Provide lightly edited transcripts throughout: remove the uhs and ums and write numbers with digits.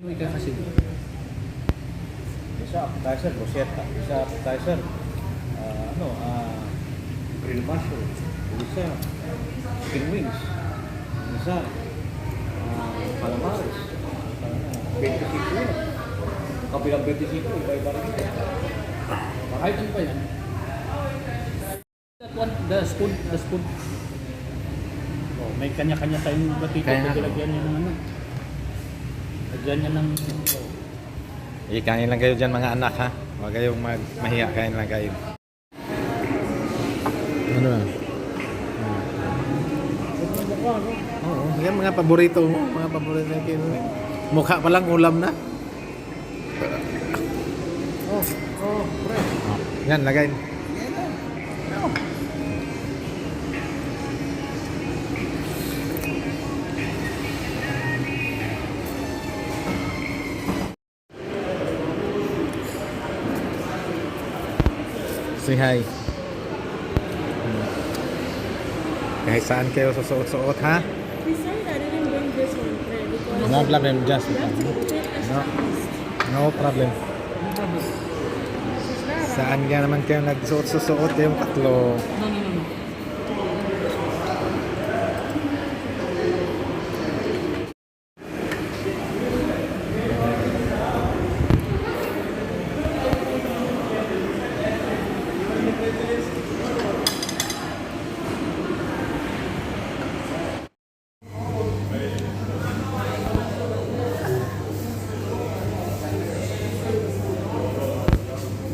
May kasi. Isa appetizer, bruschetta. Isa appetizer, grill mushroom. Isa, chicken wings. Isa, calamares. 25 yan. Kabilang 25, iba-iba rin. Kahit ano pa yan. That one, the spoon. Oh, may kanya-kanya tayong batito. Kaya- Lagyan niya ng ano. Lagyan niya ng... Ikain lang kayo dyan mga anak ha. Huwag kayong mahiya, kain lang kayo. Ano na? Oo, yan mga paborito mo. Mga paborito na kayo. Mukha pa lang ulam na. Pre. Yan, lagay. Say hi. Kahit saan kayo susuot-suot ha? Besides, I didn't bring this one, Fred, because No problem, just that's a bit No. extra. no problem. Saan ka naman kayo nagsuot-suot kayong tatlo? No.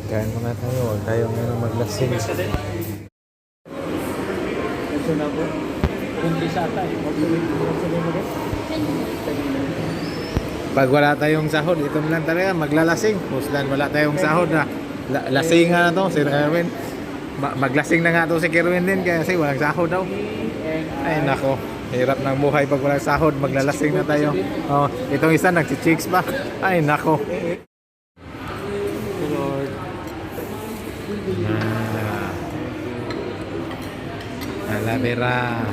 Kain muna tayo. Huwag tayo ngayon maglasing. Ito na po. Kung isa tayo. Pag wala tayong sahod, ito na lang talaga, maglalasing. Puslan, wala tayong sahod na. Lasing nga na to, si Kerwin. Maglasing na nga to si Kerwin din kasi walang sahod daw. Ay nako, hirap ng buhay pag walang sahod, maglalasing na tayo. Oh, itong isa nagsi-chicks pa. Ay nako. Lord. Alavera.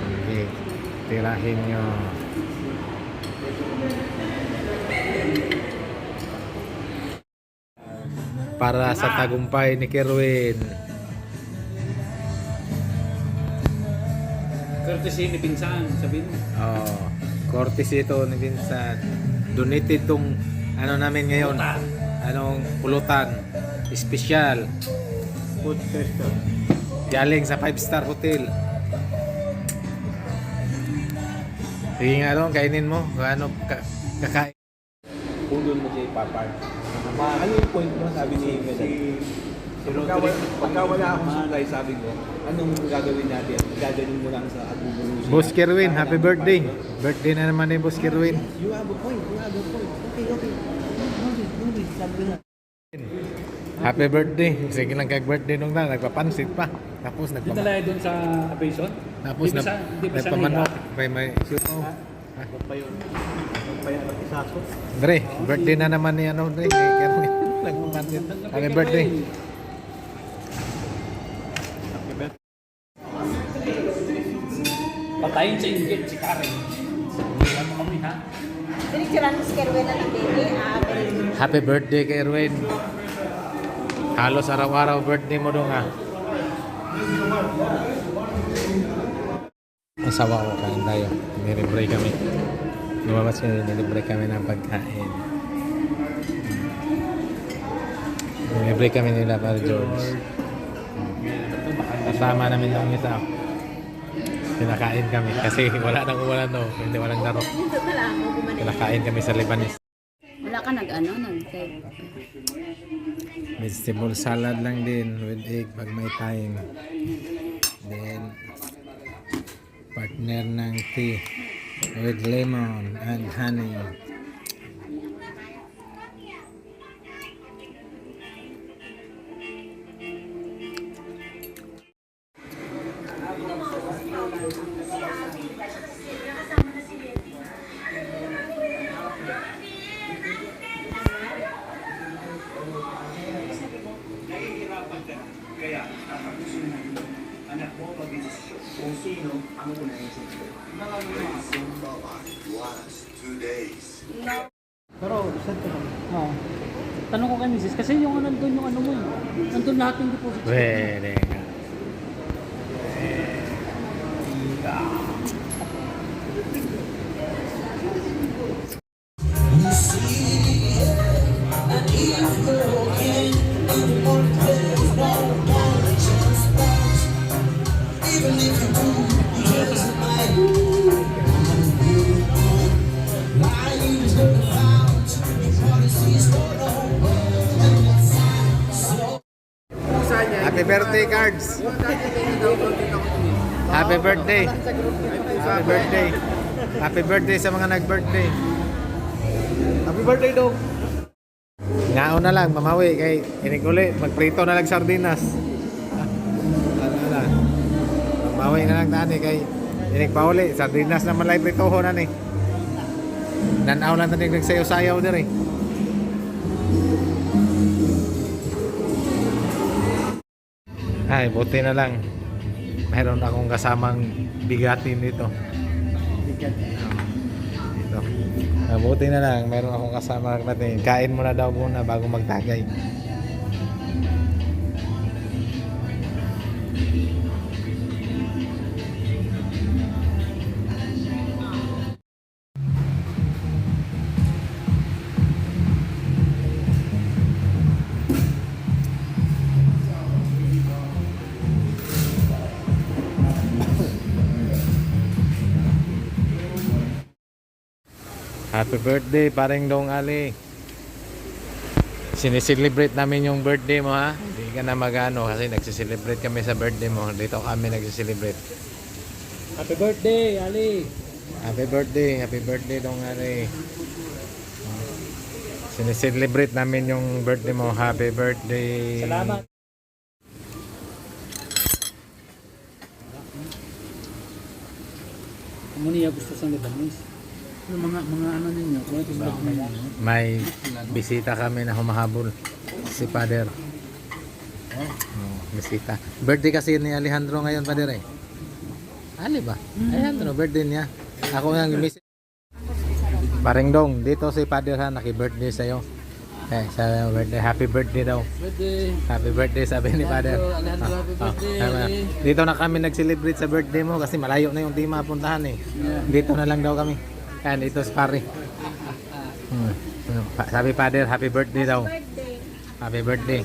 Hindi, tirahin nyo. Para sa tagumpay ni Kerwin. Courtesy ni Pinsan, sabihin mo. Oh, courtesy ito ni Vincent. Donated tong ano namin ngayon. Anong pulutan. Special. Food tester. Galing sa 5-star hotel. Sige nga ron, kainin mo. Ano, kakain. Pundol mo si Papa. Ano yung point mo, sabi ni Medan? Pagka wala akong supply, sabi ko, anong gagawin natin? Gagawin mo lang sa Abuburusi. Boss Kerwin, happy birthday. Birthday na naman ni Boss Kerwin. You have a point. Okay. No need. Sabi ko na. Happy birthday. Sige lang kag-birthday nung na, nagpapansit pa. Tapos Dito tayo doon sa Abason. Tapos nagpamanok. May shoot mo. Dre, birthday na naman ni ano, Dre. Kerwin. Nagpapansit. Happy birthday. Patayin sa inggit si Karen. Iwan mo kami ha. Pinicturean mo si Kerwin na ng baby. Happy birthday kay Erwin. Halos araw-araw birthday mo dong ah. Asawa ko, kain tayo. Nilibre kami. Lumabas kami, nilibre kami ng pagkain. Nilibre kami nila para George. Kasama namin yung isa. Pinakain kami kasi wala nang ulan no. Hindi walang laro. Dito na lang ako bumalik. Pinakain kami sa Lebanese. Wala ka nag-type. Vegetable salad lang din with egg pag may time. Then partner ng tea with lemon and honey. Kaya, gusto mo anak mo mag-desisyon. kung sino ang unang siyempre. Pero, saan ka lang? Oo. Tanong ko kay Mrs. Kasi yung nandun yung ano mo yun. Nandun lahat yung deposit. Pwede nga. Happy birthday cards. Happy birthday. Happy birthday. Happy birthday sa mga nag-birthday. Happy birthday daw! Ngaon na lang, mamawi kay inikuli, magprito na lang sardinas. Ano na lang. Mamawi na lang tani kay inikpauli, sardinas na malay pritoho na ni. Nanaw lang tani nagsayaw-sayaw diri. Ay, buti na lang. Mayroon akong kasamang bigatin dito. Bigat. Dito. Buti na lang, mayroon akong kasama natin. Kain muna daw muna bago magtagay. Happy birthday, paring Dong Ali. Sineselebrate namin yung birthday mo ha. Hindi ka na magano kasi nagsiselebrate kami sa birthday mo. Dito kami nagsiselebrate. Happy birthday, Ali. Happy birthday Dong Ali. Sineselebrate namin yung birthday mo. Happy birthday. Salamat. Ano niya gusto sa Lebanese? Yung mga ano ninyo, kung ito sa ninyo. May bisita kami na humahabol. Si Pader. Bisita. Birthday kasi ni Alejandro ngayon, Pader eh. Ali ba? Alejandro, birthday niya. Ako yung miss. Paring Dong, dito si Pader ha, naki-birthday sa'yo. Sa birthday, happy birthday daw. Birthday. Happy birthday sabi ni Pader. Alejandro, happy birthday. Tama. Dito na kami nag-celebrate sa birthday mo kasi malayo na yung team mapuntahan eh. Dito na lang daw kami. Yan, ito si Pari. Sabi Pader, happy birthday daw. Happy birthday.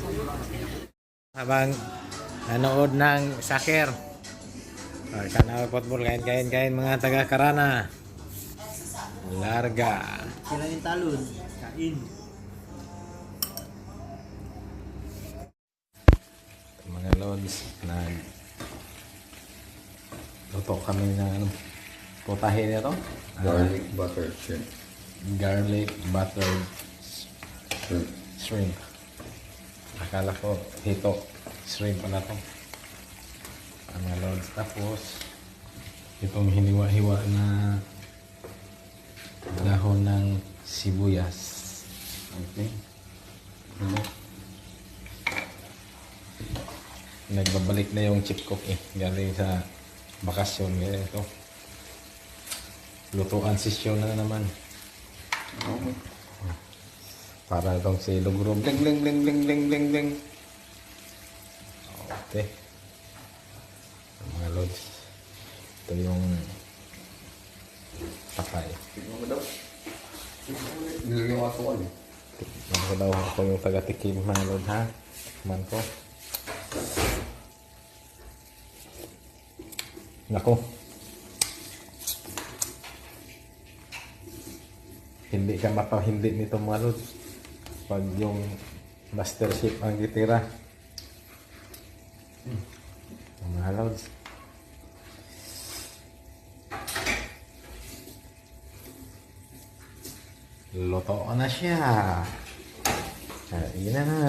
Habang nanood ng soccer. Tanaw football, kain mga taga Karana. Larga. Sila yung talon. Kain. Mga lods na luto kami ng ano, putahe nito. Garlic butter shrimp. Garlic buttered Shrimp. shrimp. Akala ko hito shrimp pala to. Mga lods. Tapos itong hiniwa-hiwa na dahon ng sibuyas. Okay. Nagbabalik na yung chip cook eh. Galing sa bakasyon. Ito. Lutuan sisyon na naman. Okay. Para itong si Lugro. Bling, bling, bling, bling, bling, bling, bling. Okay. Mga lods. Ito yung takay. Tignan mo daw. Nilagyan ko ako eh. Ako daw ako yung taga-tikim mga lods ha. Man ko. Nako. Hindi ka mapahindi nito mga lods. Pag yung master chef ang gitira. Mga lods. Luto na siya. Ayun na.